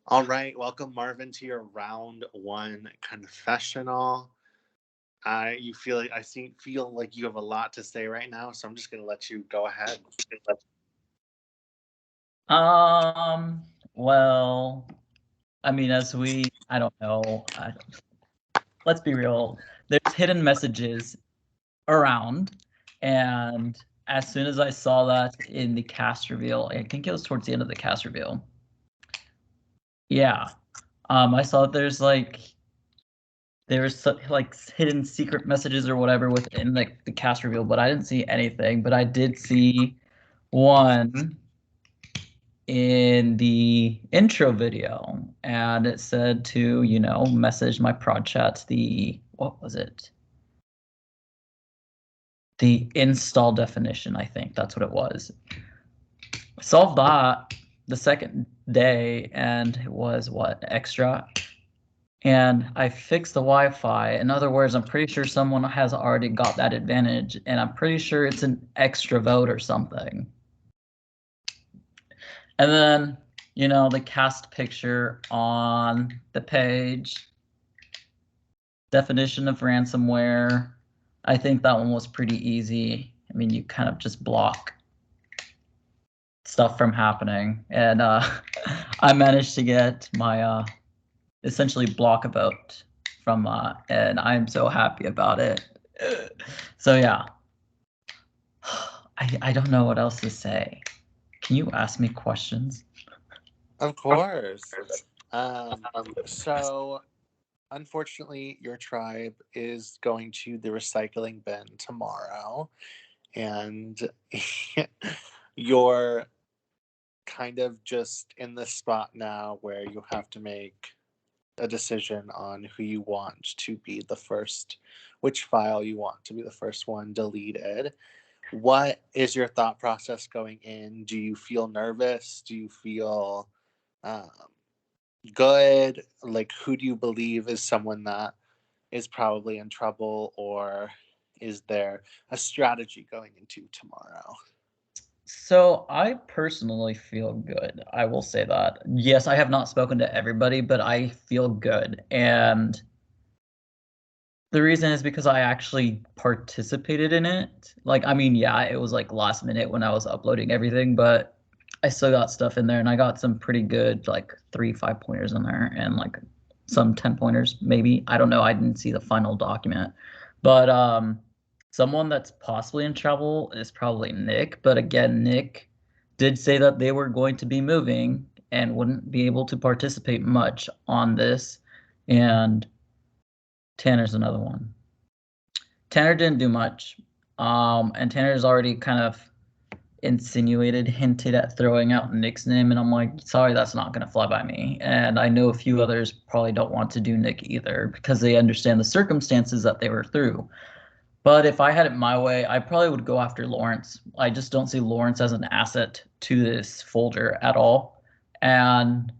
All right, welcome Marvin to your round one confessional. I feel like you have a lot to say right now, so I'm just gonna let you go ahead. Well, I mean, I don't know. Let's be real. There's hidden messages around, and as soon as I saw that in the cast reveal, I think it was towards the end of the cast reveal. Yeah, I saw that there's like hidden secret messages or whatever within like the cast reveal, but I didn't see anything. But I did see one in the intro video, and it said to, message my prod chat what was it? The install definition, I think that's what it was. I solved that the second day, and it was what, extra? And I fixed the Wi-Fi. In other words, I'm pretty sure someone has already got that advantage, and I'm pretty sure it's an extra vote or something. And then, the cast picture on the page, definition of ransomware. I think that one was pretty easy. I mean, you kind of just block stuff from happening. And I managed to get my essentially block a vote from and I'm so happy about it. So yeah. I don't know what else to say. Can you ask me questions? Of course. So unfortunately, your tribe is going to the recycling bin tomorrow, and you're kind of just in the spot now where you have to make a decision on who you want to be the first, which file you want to be the first one deleted. What is your thought process going in? Do you feel nervous? Do you feel um, good? Like, who do you believe is someone that is probably in trouble, or is there a strategy going into tomorrow? So I personally feel good. I will say that. Yes, I have not spoken to everybody, but I feel good. And the reason is because I actually participated in it. Like, I mean, yeah, it was like last minute when I was uploading everything, but I still got stuff in there, and I got some pretty good, like 3 5 pointers in there and like some 10 pointers, maybe. I don't know. I didn't see the final document. But someone that's possibly in trouble is probably Nick. But again, Nick did say that they were going to be moving and wouldn't be able to participate much on this. And Tanner's another one. Tanner didn't do much. And Tanner's already kind of insinuated, hinted at throwing out Nick's name, and I'm like, sorry, that's not gonna fly by me. And I know a few others probably don't want to do Nick either because they understand the circumstances that they were through. But if I had it my way, I probably would go after Lawrence. I just don't see Lawrence as an asset to this folder at all. And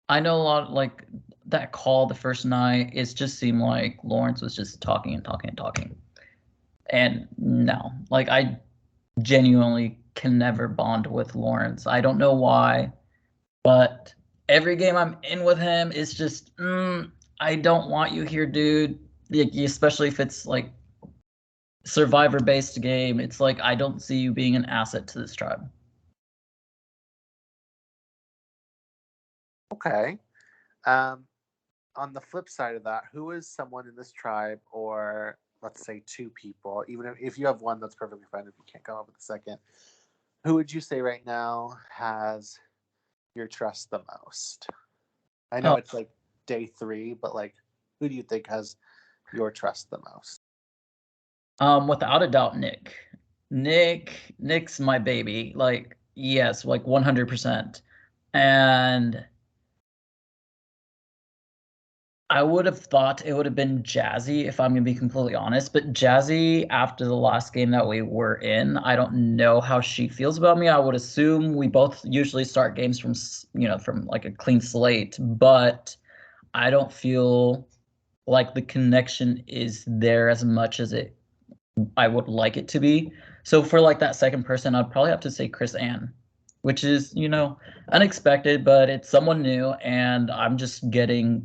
I know a lot, like that call the first night, it just seemed like Lawrence was just talking and talking and talking. And no, like I genuinely can never bond with Lawrence. I don't know why, but every game I'm in with him is just, I don't want you here, dude. Like, especially if it's like survivor based game. It's like I don't see you being an asset to this tribe. Okay. On the flip side of that, who is someone in this tribe, or let's say two people, even if you have one, that's perfectly fine if you can't come up with a second, who would you say right now has your trust the most? I know Oh, it's like day three, but like, who do you think has your trust the most? without a doubt, Nick. Nick's my baby. Like, yes, like 100%. And I would have thought it would have been Jazzy if I'm gonna be completely honest, but Jazzy, after the last game that we were in, I don't know how she feels about me. I would assume we both usually start games from, from like a clean slate, but I don't feel like the connection is there as much as I would like it to be. So for like that second person, I'd probably have to say Chris Ann. which is, unexpected, but it's someone new, and I'm just getting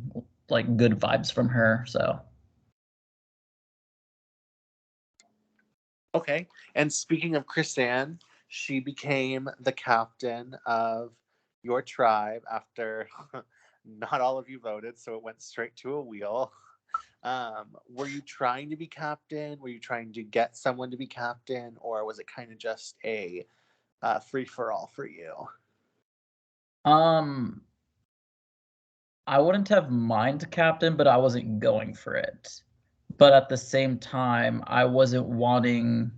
like good vibes from her. So Okay. And speaking of Chrisanne, she became the captain of your tribe after not all of you voted, so it went straight to a wheel. Were you trying to be captain? Were you trying to get someone to be captain, or was it kind of just a free for all for you? um I wouldn't have mind captain, but I wasn't going for it. But at the same time, I wasn't wanting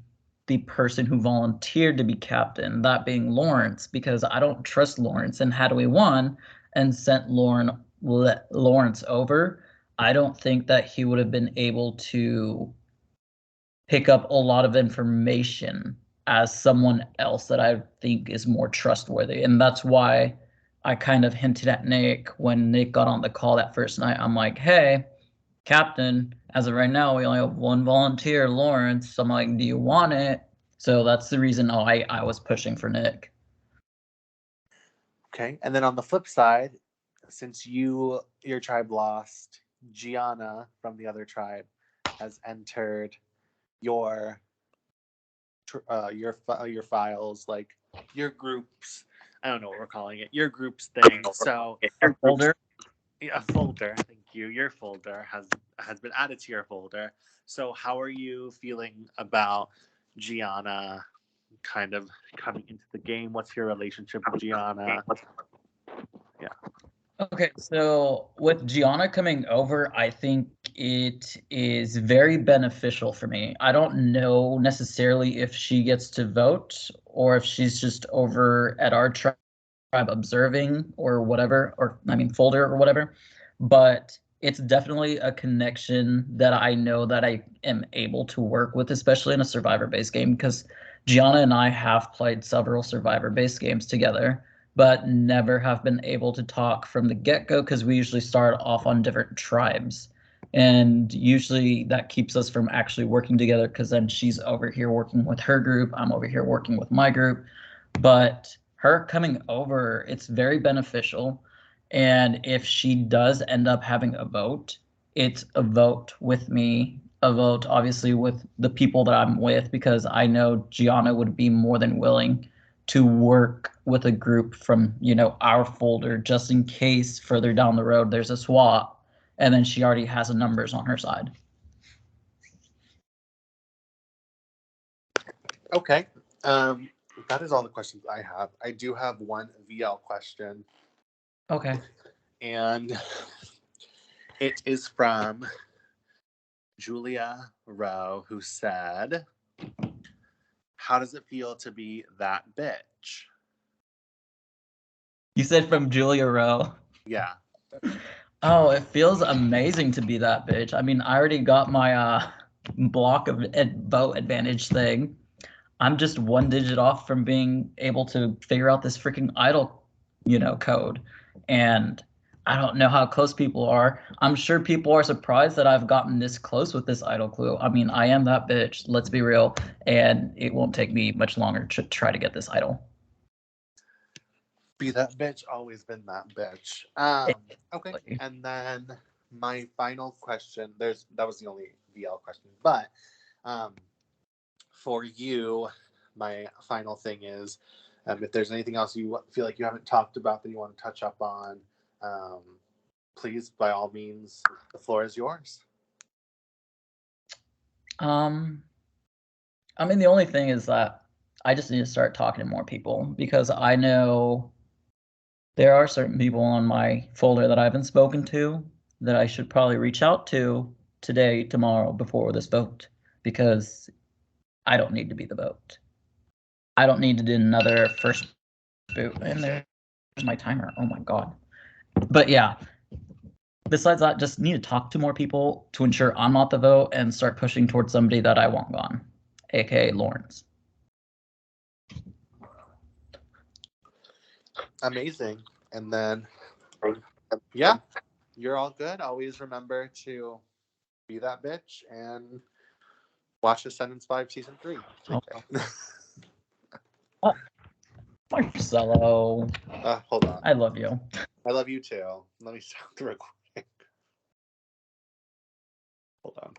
the person who volunteered to be captain, that being Lawrence, because I don't trust Lawrence. And had we won and sent Lawrence over, I don't think that he would have been able to pick up a lot of information as someone else that I think is more trustworthy. And that's why I kind of hinted at Nick when Nick got on the call that first night. I'm like, hey, Captain, as of right now, we only have one volunteer, Lawrence. So I'm like, do you want it? So that's the reason I was pushing for Nick. Okay. And then on the flip side, since your tribe lost, Gianna from the other tribe has entered your your files, like your groups. I don't know what we're calling it. Your groups thing. So Your folder. a folder. Thank you. Your folder has been added to your folder. So how are you feeling about Gianna kind of coming into the game? What's your relationship with Gianna? Yeah. Okay, so with Gianna coming over, I think it is very beneficial for me. I don't know necessarily if she gets to vote or if she's just over at our tribe observing or whatever, or I mean folder or whatever, but it's definitely a connection that I know that I am able to work with, especially in a survivor-based game, because Gianna and I have played several survivor-based games together, but never have been able to talk from the get-go because we usually start off on different tribes. And usually that keeps us from actually working together because then she's over here working with her group, I'm over here working with my group. But her coming over, it's very beneficial. And if she does end up having a vote, it's a vote with me, a vote obviously with the people that I'm with, because I know Gianna would be more than willing to work with a group from, our folder, just in case further down the road there's a swap, and then she already has the numbers on her side. Okay. That is all the questions I have. I do have one VL question. Okay. And it is from Julia Rowe, who said, how does it feel to be that bitch? You said from Julia Rowe. Yeah. Oh, it feels amazing to be that bitch. I mean, I already got my block of vote advantage thing. I'm just one digit off from being able to figure out this freaking idol, code. And I don't know how close people are. I'm sure people are surprised that I've gotten this close with this idol clue. I mean, I am that bitch, let's be real. And it won't take me much longer to try to get this idol. Be that bitch, always been that bitch. Okay. And then my final question, that was the only VL question, but for you, my final thing is, if there's anything else you feel like you haven't talked about that you want to touch up on, um, please, by all means, the floor is yours. I mean, the only thing is that I just need to start talking to more people, because I know there are certain people on my folder that I haven't spoken to that I should probably reach out to today, tomorrow, before this vote, because I don't need to be the vote. I don't need to do another first boot. And there's my timer. Oh my God. But yeah, besides that, just need to talk to more people to ensure I'm not the vote and start pushing towards somebody that I want gone, aka Lawrence. Amazing. And then, yeah, you're all good. Always remember to be that bitch and watch Descendants 5 Season 3. Oh. Oh, Marcelo. Hold on. I love you. I love you too. Let me stop the recording. Hold on.